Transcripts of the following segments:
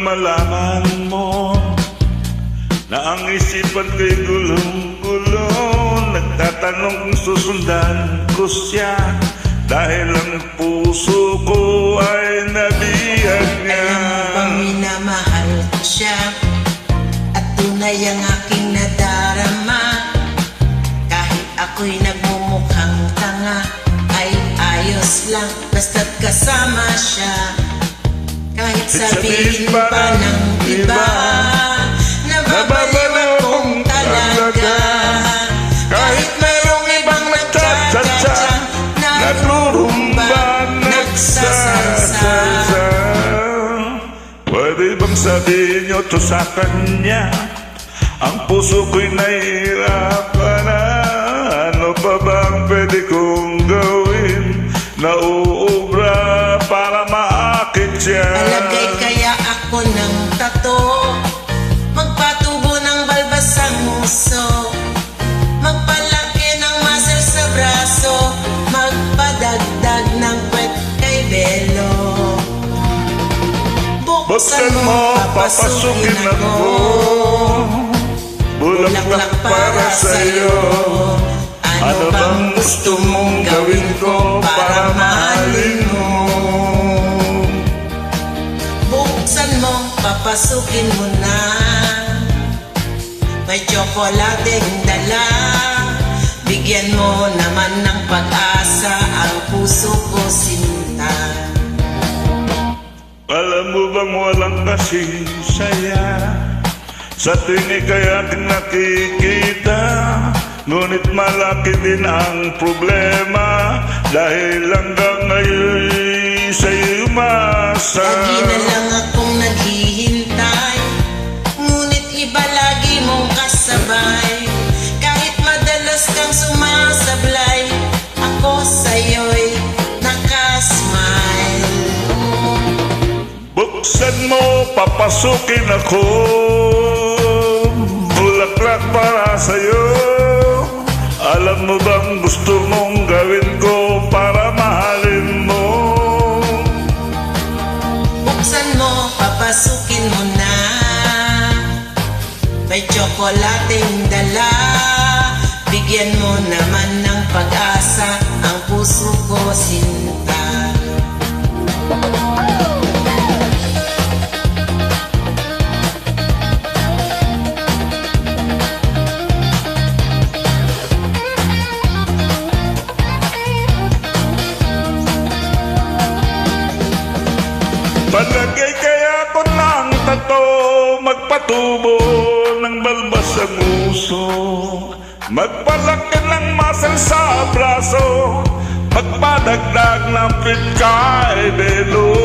malaman mo na ang isipan ko'y gulong-gulo. Nagtatanong kung susundan ko siya dahil ang puso ko ay nabihag niya. Alam mo bang minamahal ko siya at tunay ang aking nadarama? Kahit ako'y nagmumukhang tanga ay ayos lang basta't kasama siya. Kahit sabihin pa ng iba nababaliw akong talaga. Kahit mayroong ibang nagtsatsa, naglurumba, nagsasalsa. Pwede bang sabihin nyo to sa kanya? Ang puso ko'y nahihirapan na. Ano pa bang pwede kong gawin na uubra para maakit siya? Palagay kaya ako ng tato, magpatubo ng balbas sa nguso, magpalaki ng muscle sa braso, magpadagdag ng kwet kay Belo. Buksan mo, papasukin ako, bulaklak para sa'yo. Ano bang gusto mong gawin ko para mahalin mo? Buksan mo, papasukin mo na, may tsokolateng dala. Bigyan mo naman ng pag-asa ang puso ko, sinta. Alam mo bang walang kasing saya sa tingin kaya nakikita? Ngunit malaki din ang problema dahil hanggang ngayon sa'yo umasa. Lagi na lang akong naghihintay, ngunit iba lagi mong kasabay. Kahit madalas kang sumasablay, ako sa'yo'y nakasmile. Buksan mo, papasukin ako, bulaklak para sa'yo. Alam mo bang gusto mong gawin ko para mahalin mo? Buksan mo, papasukin mo na, may tsokolating dala. Bigyan mo naman ng pag-asa ang puso ko, sinta. Palagay kaya ko ng tato, magpatubo ng balbas sa nguso, magpalaki ng muscle sa braso, magpadagdag ng fit kay Belo.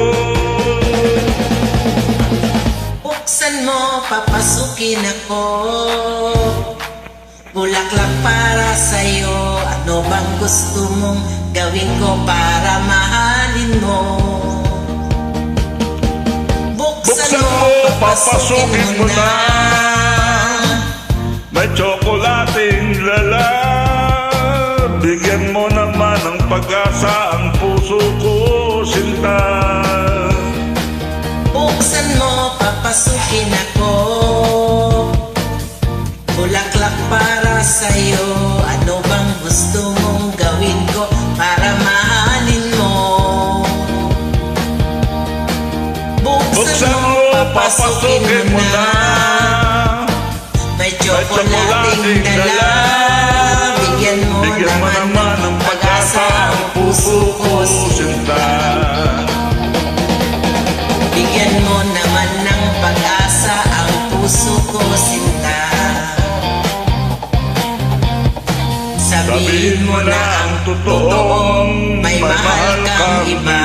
Buksan mo, papasukin ako, bulaklak para sa'yo. Ano bang gusto mong gawin ko para mahalin mo? Buksan mo, papasukin mo na, may tsokolating lala. Bigyan mo naman ng pag-asa ang puso ko, sinta. Buksan mo, papasukin ako, bulaklak para sa'yo. Ano bang gusto mong gawin ko para mahalin mo? Buksan mo, papasukin mo na, may tsokolating dala. Bigyan mo naman ng pag-asa ang puso ko, sinta. Bigyan mo naman ng pag-asa ang puso ko, sinta. Sabihin mo na ang totoong may mahal kang iba.